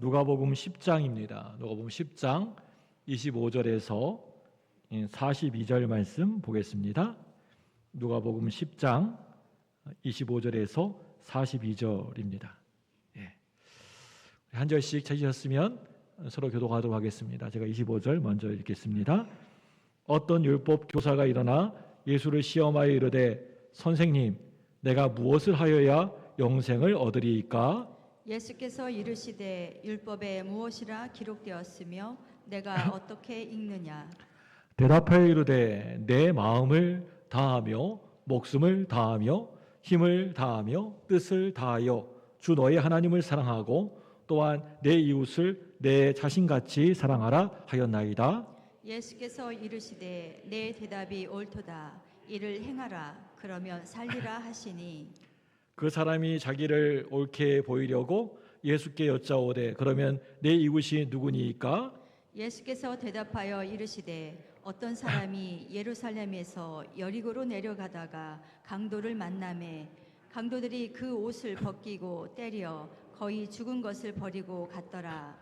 누가복음 10장입니다. 누가복음 10장 25절에서 42절 말씀 보겠습니다. 누가복음 10장 25절에서 42절입니다. 한 절씩 찾으셨으면 서로 교독하도록 하겠습니다. 제가 25절 먼저 읽겠습니다. 어떤 율법 교사가 일어나 예수를 시험하여 이르되 선생님, 내가 무엇을 하여야 영생을 얻으리이까? 예수께서 이르시되 율법에 무엇이라 기록되었으며 내가 어떻게 읽느냐? 대답하여 이르되 내 마음을 다하며 목숨을 다하며 힘을 다하며 뜻을 다하여 주 너의 하나님을 사랑하고 또한 내 이웃을 내 자신같이 사랑하라 하였나이다. 예수께서 이르시되 내 대답이 옳도다. 이를 행하라. 그러면 살리라 하시니 그 사람이 자기를 옳게 보이려고 예수께 여짜오되 그러면 내 이웃이 누구니이까? 예수께서 대답하여 이르시되 어떤 사람이 예루살렘에서 여리고로 내려가다가 강도를 만나매 강도들이 그 옷을 벗기고 때려 거의 죽은 것을 버리고 갔더라.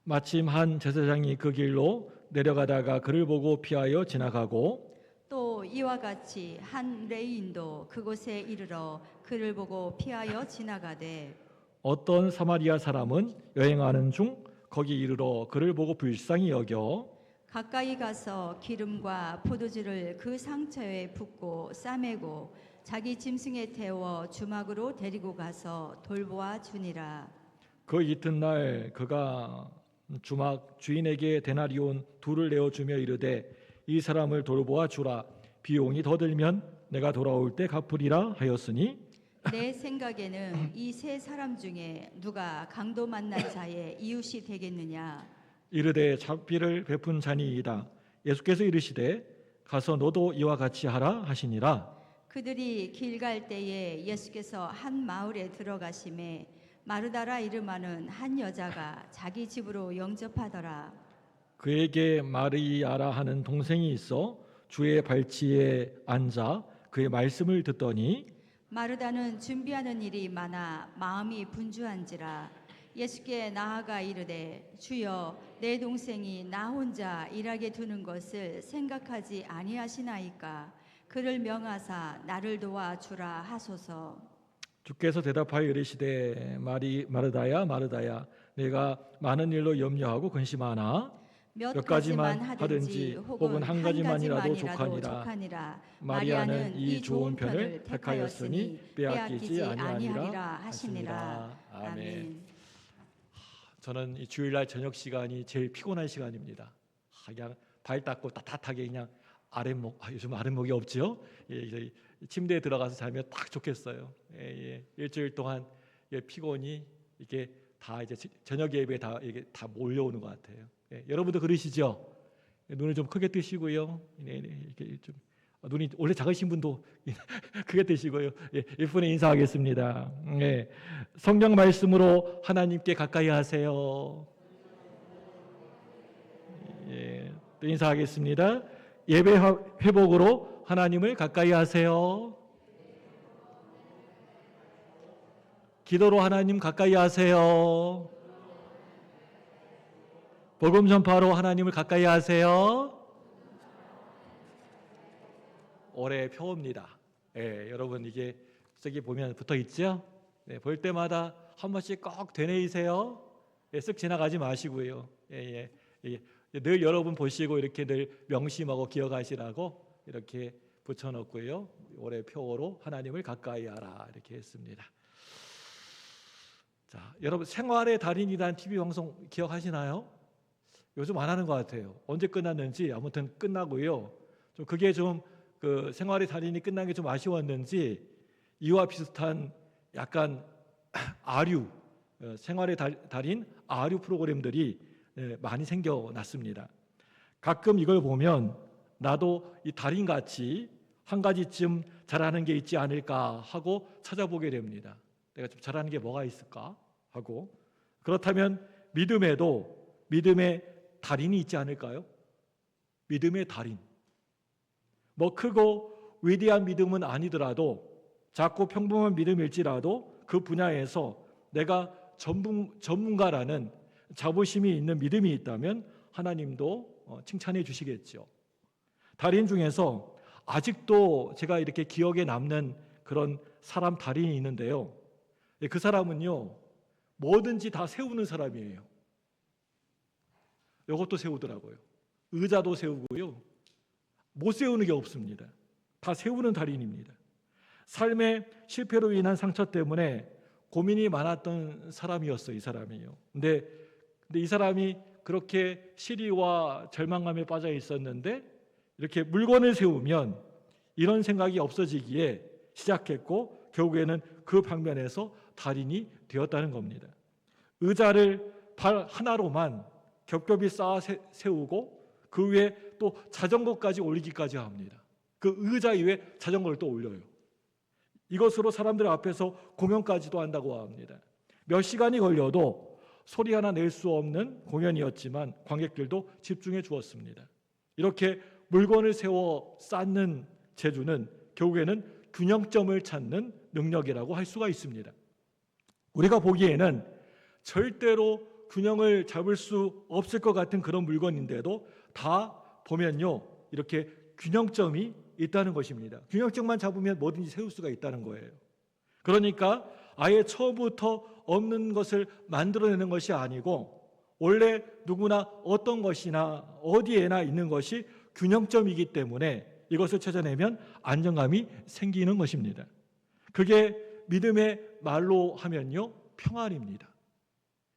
마침 한 제사장이 그 길로 내려가다가 그를 보고 피하여 지나가고 또 이와 같이 한 레위인도 그곳에 이르러 그를 보고 피하여 지나가되 어떤 사마리아 사람은 여행하는 중 거기 이르러 그를 보고 불쌍히 여겨 가까이 가서 기름과 포도주를 그 상처에 붓고 싸매고 자기 짐승에 태워 주막으로 데리고 가서 돌보아 주니라. 그 이튿날 그가 주막 주인에게 데나리온 둘을 내어주며 이르되 이 사람을 돌보아 주라. 비용이 더 들면 내가 돌아올 때 갚으리라 하였으니 내 생각에는 이 세 사람 중에 누가 강도 만난 자의 이웃이 되겠느냐? 이르되 잡비를 베푼 자니이다. 예수께서 이르시되 가서 너도 이와 같이 하라 하시니라. 그들이 길 갈 때에 예수께서 한 마을에 들어가심에 마르다라 이름하는 한 여자가 자기 집으로 영접하더라. 그에게 마리아라 하는 동생이 있어 주의 발치에 앉아 그의 말씀을 듣더니 마르다는 준비하는 일이 많아 마음이 분주한지라. 예수께 나아가 이르되 주여 내 동생이 나 혼자 일하게 두는 것을 생각하지 아니하시나이까? 그를 명하사 나를 도와주라 하소서. 주께서 대답하여 이르시되 마르다야 마르다야 내가 많은 일로 염려하고 근심하나 몇 가지만 가지만 하든지 혹은 한 가지만이라도 족하니라. 마리아는 이 좋은 편을 택하였으니 빼앗기지 아니하리라 하시니라. 아멘. 저는 이 주일날 저녁 시간이 제일 피곤한 시간입니다. 그냥 발 닦고 따뜻하게 그냥 아랫목, 요즘 아랫목이 없죠? 예, 침대에 들어가서 자면 딱 좋겠어요. 일주일 동안 피곤이 이게 다 이제 저녁 예배에 다 이게 다 몰려오는 것 같아요. 여러분도 그러시죠? 눈을 좀 크게 뜨시고요. 이렇게 좀 눈이 원래 작으신 분도 크게 뜨시고요. 1분에 인사하겠습니다. 성경 말씀으로 하나님께 가까이 하세요. 또 인사하겠습니다. 예배 회복으로 하나님을 가까이 하세요. 기도로 하나님 가까이 하세요. 복음 전파로 하나님을 가까이 하세요. 올해 표입니다. 여러분 이게 저기 보면 붙어 있죠? 볼 때마다 한 번씩 꼭 되뇌이세요. 쓱 지나가지 마시고요. 늘 여러분 보시고 이렇게 늘 명심하고 기억하시라고 이렇게 붙여놓고요. 올해 표어로 하나님을 가까이 하라 이렇게 했습니다. 자, 여러분 생활의 달인이라는 TV 방송 기억하시나요? 요즘 안 하는 것 같아요. 언제 끝났는지 아무튼 끝나고요. 좀 그게 좀 그 생활의 달인이 끝난 게 좀 아쉬웠는지 이와 비슷한 약간 아류 생활의 달인 아류 프로그램들이 많이 생겨났습니다. 가끔 이걸 보면 나도 이 달인같이 한 가지쯤 잘하는 게 있지 않을까 하고 찾아보게 됩니다. 내가 좀 잘하는 게 뭐가 있을까 하고 그렇다면 믿음의 달인이 있지 않을까요? 믿음의 달인. 뭐 크고 위대한 믿음은 아니더라도 작고 평범한 믿음일지라도 그 분야에서 내가 전문가라는 자부심이 있는 믿음이 있다면 하나님도 칭찬해 주시겠죠. 달인 중에서 아직도 제가 이렇게 기억에 남는 그런 사람 달인이 있는데요. 그 사람은요, 뭐든지 다 세우는 사람이에요. 이것도 세우더라고요. 의자도 세우고요. 못 세우는 게 없습니다. 다 세우는 달인입니다. 삶의 실패로 인한 상처 때문에 고민이 많았던 사람이었어요. 이 사람이요. 근데 이 사람이 그렇게 시리와 절망감에 빠져 있었는데 이렇게 물건을 세우면 이런 생각이 없어지기에 시작했고 결국에는 그 방면에서 달인이 되었다는 겁니다. 의자를 발 하나로만 겹겹이 쌓아 세우고 그 위에 또 자전거까지 올리기까지 합니다. 그 의자 위에 자전거를 또 올려요. 이것으로 사람들 앞에서 공연까지도 한다고 합니다. 몇 시간이 걸려도 소리 하나 낼 수 없는 공연이었지만 관객들도 집중해 주었습니다. 이렇게 물건을 세워 쌓는 재주는 결국에는 균형점을 찾는 능력이라고 할 수가 있습니다. 우리가 보기에는 절대로 균형을 잡을 수 없을 것 같은 그런 물건인데도 다 보면요, 이렇게 균형점이 있다는 것입니다. 균형점만 잡으면 뭐든지 세울 수가 있다는 거예요. 그러니까 아예 처음부터 없는 것을 만들어내는 것이 아니고 원래 누구나 어떤 것이나 어디에나 있는 것이 균형점이기 때문에 이것을 찾아내면 안정감이 생기는 것입니다. 그게 믿음의 말로 하면요, 평안입니다.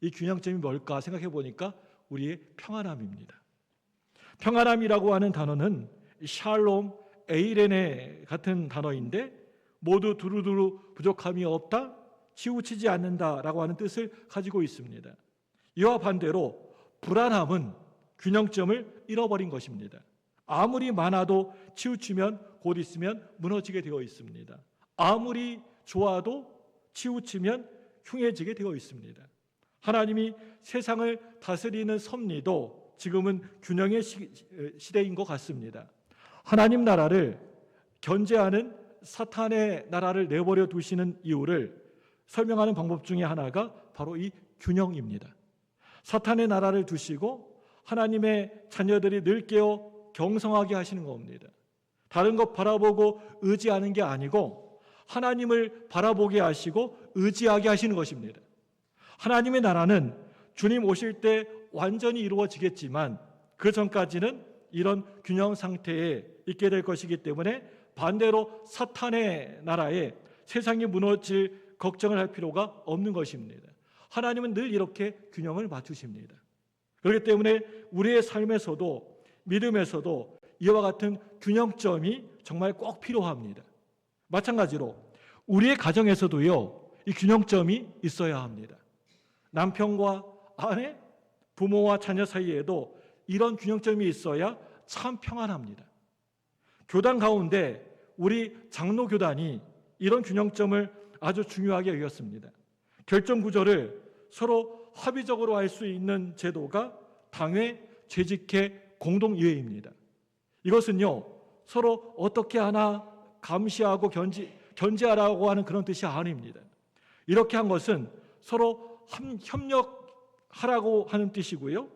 이 균형점이 뭘까 생각해 보니까 우리의 평안함입니다. 평안함이라고 하는 단어는 샬롬, 에이레네 같은 단어인데 모두 두루두루 부족함이 없다, 치우치지 않는다라고 하는 뜻을 가지고 있습니다. 이와 반대로 불안함은 균형점을 잃어버린 것입니다. 아무리 많아도 치우치면 곧 있으면 무너지게 되어 있습니다. 아무리 좋아도 치우치면 흉해지게 되어 있습니다. 하나님이 세상을 다스리는 섭리도 지금은 균형의 시대인 것 같습니다. 하나님 나라를 견제하는 사탄의 나라를 내버려 두시는 이유를 설명하는 방법 중에 하나가 바로 이 균형입니다. 사탄의 나라를 두시고 하나님의 자녀들이 늘 깨어 경성하게 하시는 겁니다. 다른 것 바라보고 의지하는 게 아니고 하나님을 바라보게 하시고 의지하게 하시는 것입니다. 하나님의 나라는 주님 오실 때 완전히 이루어지겠지만 그 전까지는 이런 균형 상태에 있게 될 것이기 때문에 반대로 사탄의 나라에 세상이 무너질 걱정을 할 필요가 없는 것입니다. 하나님은 늘 이렇게 균형을 맞추십니다. 그렇기 때문에 우리의 삶에서도 믿음에서도 이와 같은 균형점이 정말 꼭 필요합니다. 마찬가지로 우리의 가정에서도요, 이 균형점이 있어야 합니다. 남편과 아내, 부모와 자녀 사이에도 이런 균형점이 있어야 참 평안합니다. 교단 가운데 우리 장로교단이 이런 균형점을 아주 중요하게 여겼습니다. 결정 구조를 서로 합의적으로 할 수 있는 제도가 당회 재직회 공동의회입니다. 이것은요, 서로 어떻게 하나 감시하고 견제하라고 하는 그런 뜻이 아닙니다. 이렇게 한 것은 서로 협력하라고 하는 뜻이고요.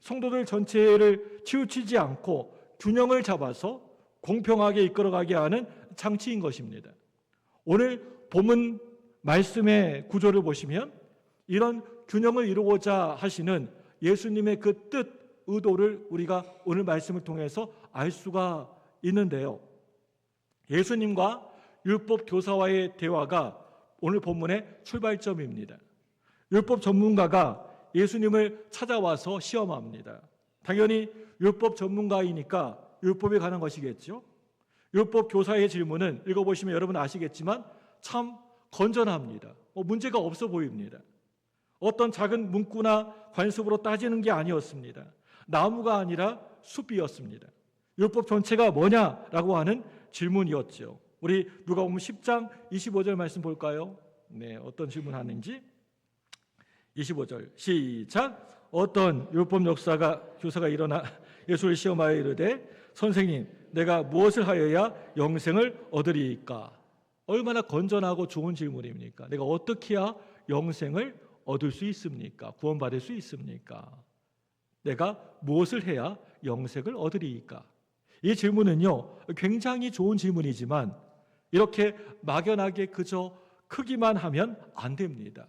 성도들 전체를 치우치지 않고 균형을 잡아서 공평하게 이끌어가게 하는 장치인 것입니다. 오늘 본문 말씀의 구조를 보시면 이런 균형을 이루고자 하시는 예수님의 그 뜻, 의도를 우리가 오늘 말씀을 통해서 알 수가 있는데요. 예수님과 율법 교사와의 대화가 오늘 본문의 출발점입니다. 율법 전문가가 예수님을 찾아와서 시험합니다. 당연히 율법 전문가이니까 율법에 관한 것이겠죠. 율법 교사의 질문은 읽어보시면 여러분 아시겠지만 참 건전합니다. 문제가 없어 보입니다. 어떤 작은 문구나 관습으로 따지는 게 아니었습니다. 나무가 아니라 숲이었습니다. 율법 전체가 뭐냐라고 하는 질문이었죠. 우리 누가복음 10장 25절 말씀 볼까요? 네, 어떤 질문하는지 25절 시작. 어떤 율법 교사가 일어나 예수를 시험하여 이르되 선생님, 내가 무엇을 하여야 영생을 얻으리이까? 얼마나 건전하고 좋은 질문입니까? 내가 어떻게 해야 영생을 얻을 수 있습니까? 구원받을 수 있습니까? 내가 무엇을 해야 영생을 얻으리이까? 이 질문은요, 굉장히 좋은 질문이지만 이렇게 막연하게 그저 크기만 하면 안 됩니다.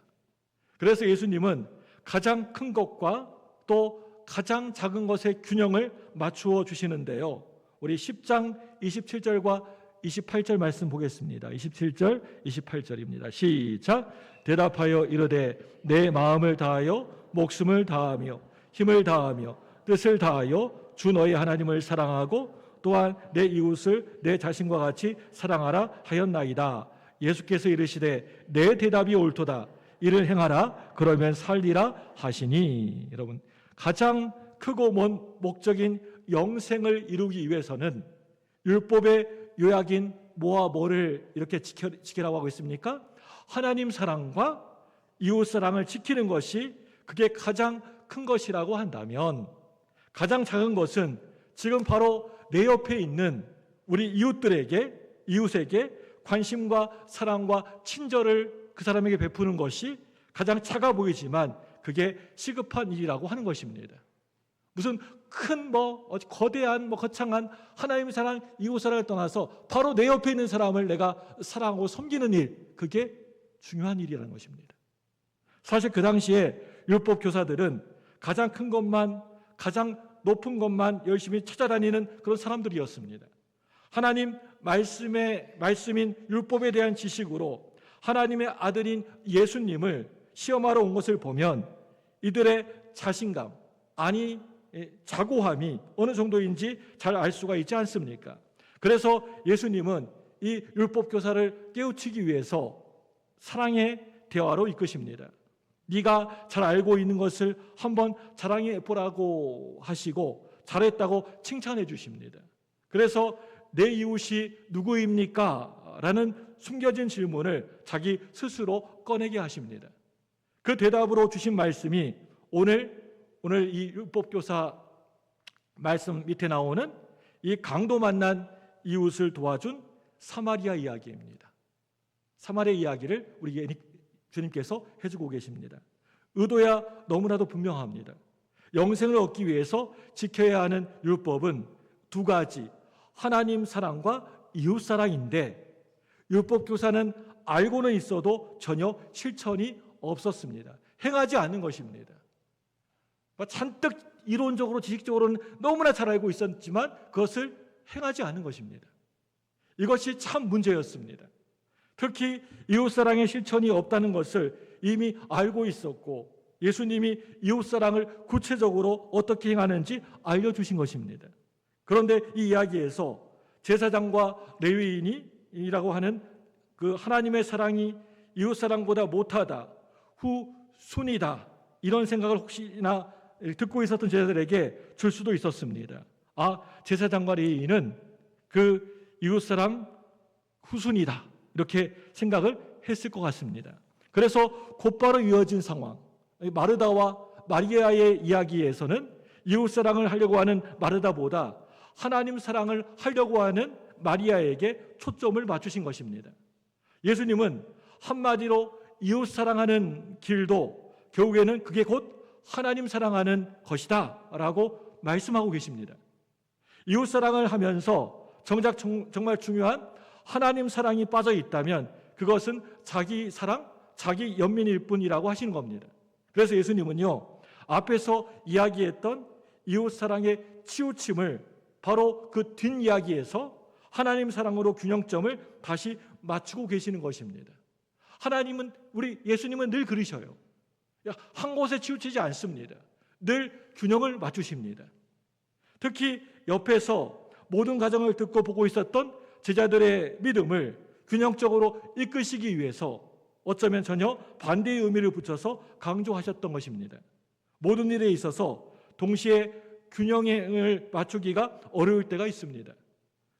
그래서 예수님은 가장 큰 것과 또 가장 작은 것의 균형을 맞추어 주시는데요. 우리 10장 27절과 28절 말씀 보겠습니다. 27절, 28절입니다. 시작. 대답하여 이르되 내 마음을 다하여 목숨을 다하며 힘을 다하며 뜻을 다하여 주 너희 하나님을 사랑하고 또한 내 이웃을 내 자신과 같이 사랑하라 하였나이다. 예수께서 이르시되 내 대답이 옳도다. 이를 행하라. 그러면 살리라 하시니. 여러분, 가장 크고 먼 목적인 영생을 이루기 위해서는 율법의 요약인 뭐와 뭐를 이렇게 지키라고 하고 있습니까? 하나님 사랑과 이웃 사랑을 지키는 것이 그게 가장 큰 것이라고 한다면, 가장 작은 것은 지금 바로 내 옆에 있는 우리 이웃에게 관심과 사랑과 친절을 그 사람에게 베푸는 것이 가장 작아 보이지만 그게 시급한 일이라고 하는 것입니다. 무슨 큰 거대한 거창한 하나님 사랑, 이웃 사랑을 떠나서 바로 내 옆에 있는 사람을 내가 사랑하고 섬기는 일, 그게 중요한 일이라는 것입니다. 사실 그 당시에 율법 교사들은 가장 큰 것만, 가장 높은 것만 열심히 찾아다니는 그런 사람들이었습니다. 하나님 말씀인 율법에 대한 지식으로 하나님의 아들인 예수님을 시험하러 온 것을 보면 이들의 자신감, 아니 자고함이 어느 정도인지 잘 알 수가 있지 않습니까? 그래서 예수님은 이 율법 교사를 깨우치기 위해서 사랑의 대화로 이끄십니다. 네가 잘 알고 있는 것을 한번 자랑해 보라고 하시고 잘했다고 칭찬해 주십니다. 그래서 내 이웃이 누구입니까? 라는 숨겨진 질문을 자기 스스로 꺼내게 하십니다. 그 대답으로 주신 말씀이 오늘 이 율법교사 말씀 밑에 나오는 이 강도 만난 이웃을 도와준 사마리아 이야기입니다. 사마리아 이야기를 우리 주님께서 해주고 계십니다. 의도야 너무나도 분명합니다. 영생을 얻기 위해서 지켜야 하는 율법은 두 가지, 하나님 사랑과 이웃 사랑인데 율법교사는 알고는 있어도 전혀 실천이 없었습니다. 행하지 않는 것입니다. 잔뜩 이론적으로 지식적으로는 너무나 잘 알고 있었지만 그것을 행하지 않는 것입니다. 이것이 참 문제였습니다. 특히 이웃사랑의 실천이 없다는 것을 이미 알고 있었고 예수님이 이웃사랑을 구체적으로 어떻게 행하는지 알려주신 것입니다. 그런데 이 이야기에서 제사장과 레위인이라고 하는 그 하나님의 사랑이 이웃사랑보다 못하다, 후순위다, 이런 생각을 혹시나 듣고 있었던 제자들에게 줄 수도 있었습니다. 제사장과 레위인은 그 이웃사랑 후순위다, 이렇게 생각을 했을 것 같습니다. 그래서 곧바로 이어진 상황, 마르다와 마리아의 이야기에서는 이웃사랑을 하려고 하는 마르다보다 하나님 사랑을 하려고 하는 마리아에게 초점을 맞추신 것입니다. 예수님은 한마디로 이웃사랑하는 길도 결국에는 그게 곧 하나님 사랑하는 것이다 라고 말씀하고 계십니다. 이웃사랑을 하면서 정말 중요한 하나님 사랑이 빠져 있다면 그것은 자기 사랑, 자기 연민일 뿐이라고 하시는 겁니다. 그래서 예수님은요, 앞에서 이야기했던 이웃사랑의 치우침을 바로 그 뒷이야기에서 하나님 사랑으로 균형점을 다시 맞추고 계시는 것입니다. 예수님은 늘 그러셔요. 한 곳에 치우치지 않습니다. 늘 균형을 맞추십니다. 특히 옆에서 모든 과정을 듣고 보고 있었던 제자들의 믿음을 균형적으로 이끄시기 위해서 어쩌면 전혀 반대의 의미를 붙여서 강조하셨던 것입니다. 모든 일에 있어서 동시에 균형을 맞추기가 어려울 때가 있습니다.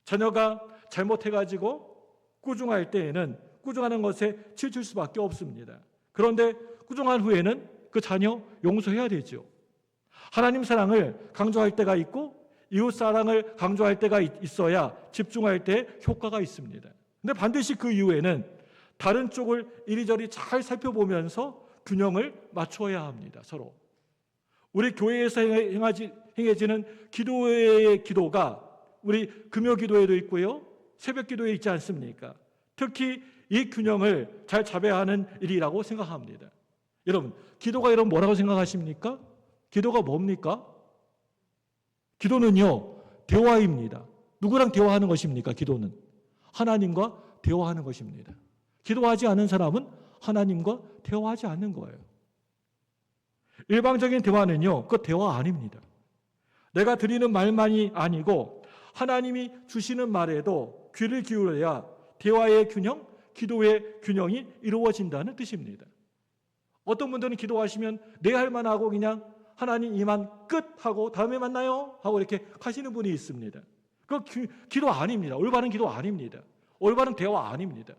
자녀가 잘못해가지고 꾸중할 때에는 꾸중하는 것에 치우칠 수밖에 없습니다. 그런데 꾸중한 후에는 그 자녀 용서해야 되죠. 하나님 사랑을 강조할 때가 있고 이웃 사랑을 강조할 때가 있어야 집중할 때 효과가 있습니다. 근데 반드시 그 이후에는 다른 쪽을 이리저리 잘 살펴보면서 균형을 맞추어야 합니다. 서로. 우리 교회에서 행해지는 기도의 기도가 우리 금요 기도에도 있고요, 새벽 기도에 있지 않습니까? 특히 이 균형을 잘 잡아야 하는 일이라고 생각합니다. 여러분, 기도가 여러분 뭐라고 생각하십니까? 기도가 뭡니까? 기도는요, 대화입니다. 누구랑 대화하는 것입니까? 기도는 하나님과 대화하는 것입니다. 기도하지 않은 사람은 하나님과 대화하지 않는 거예요. 일방적인 대화는요, 그 대화 아닙니다. 내가 드리는 말만이 아니고 하나님이 주시는 말에도 귀를 기울여야 대화의 균형, 기도의 균형이 이루어진다는 뜻입니다. 어떤 분들은 기도하시면 내 할 만하고 그냥 하나님 이만 끝 하고 다음에 만나요 하고 이렇게 하시는 분이 있습니다. 그 기도 아닙니다. 올바른 기도 아닙니다. 올바른 대화 아닙니다.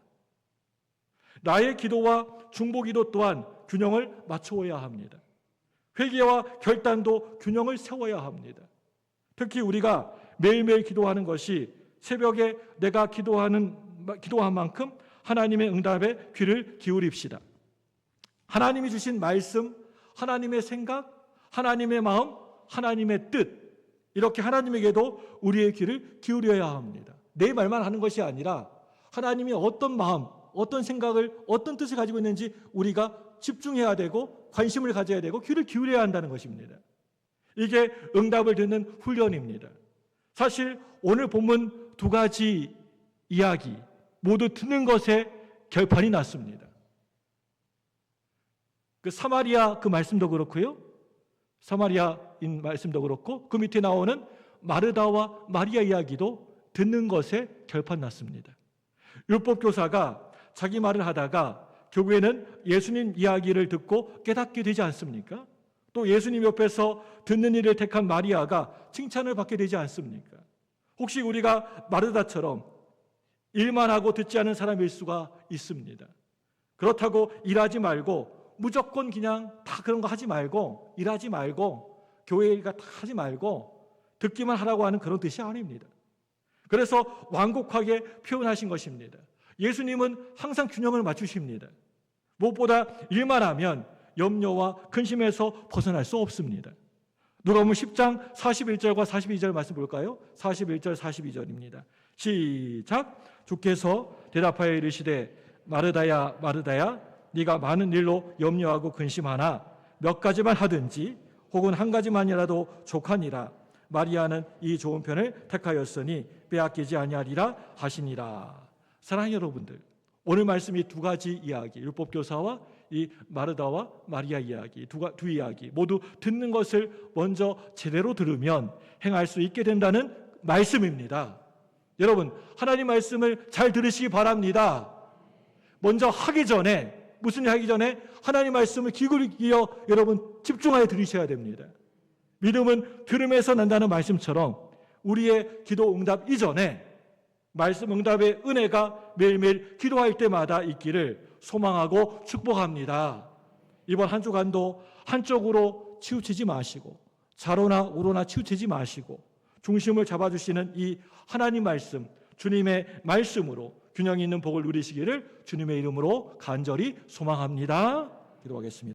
나의 기도와 중보기도 또한 균형을 맞추어야 합니다. 회개와 결단도 균형을 세워야 합니다. 특히 우리가 매일매일 기도하는 것이 새벽에 내가 기도한 만큼 하나님의 응답에 귀를 기울입시다. 하나님이 주신 말씀, 하나님의 생각, 하나님의 마음, 하나님의 뜻, 이렇게 하나님에게도 우리의 귀를 기울여야 합니다. 내 말만 하는 것이 아니라 하나님이 어떤 마음, 어떤 생각을, 어떤 뜻을 가지고 있는지 우리가 집중해야 되고 관심을 가져야 되고 귀를 기울여야 한다는 것입니다. 이게 응답을 듣는 훈련입니다. 사실 오늘 본문 두 가지 이야기 모두 듣는 것에 결판이 났습니다. 그 사마리아 그 말씀도 그렇고요, 사마리아인 말씀도 그렇고 그 밑에 나오는 마르다와 마리아 이야기도 듣는 것에 결판 났습니다. 율법교사가 자기 말을 하다가 결국에는 예수님 이야기를 듣고 깨닫게 되지 않습니까? 또 예수님 옆에서 듣는 일을 택한 마리아가 칭찬을 받게 되지 않습니까? 혹시 우리가 마르다처럼 일만 하고 듣지 않은 사람일 수가 있습니다. 그렇다고 일하지 말고 무조건 그냥 다 그런 거 하지 말고 일하지 말고 교회 일 다 하지 말고 듣기만 하라고 하는 그런 뜻이 아닙니다. 그래서 완곡하게 표현하신 것입니다. 예수님은 항상 균형을 맞추십니다. 무엇보다 일만 하면 염려와 근심에서 벗어날 수 없습니다. 누가복음 10장 41절과 42절 말씀 볼까요? 41절 42절입니다. 시작. 주께서 대답하여 이르시되 마르다야 마르다야 네가 많은 일로 염려하고 근심하나 몇 가지만 하든지 혹은 한 가지만이라도 족하니라. 마리아는 이 좋은 편을 택하였으니 빼앗기지 아니하리라 하시니라. 사랑하는 여러분들, 오늘 말씀이 두 가지 이야기, 율법교사와 이 마르다와 마리아 이야기, 두 이야기 모두 듣는 것을 먼저 제대로 들으면 행할 수 있게 된다는 말씀입니다. 여러분, 하나님 말씀을 잘 들으시기 바랍니다. 먼저 하기 전에, 무슨 일 하기 전에 하나님 말씀을 귀 기울여 여러분 집중하여 들으셔야 됩니다. 믿음은 들음에서 난다는 말씀처럼 우리의 기도 응답 이전에 말씀 응답의 은혜가 매일매일 기도할 때마다 있기를 소망하고 축복합니다. 이번 한 주간도 한쪽으로 치우치지 마시고 좌로나 우로나 치우치지 마시고 중심을 잡아주시는 이 하나님 말씀, 주님의 말씀으로 균형 있는 복을 누리시기를 주님의 이름으로 간절히 소망합니다. 기도하겠습니다.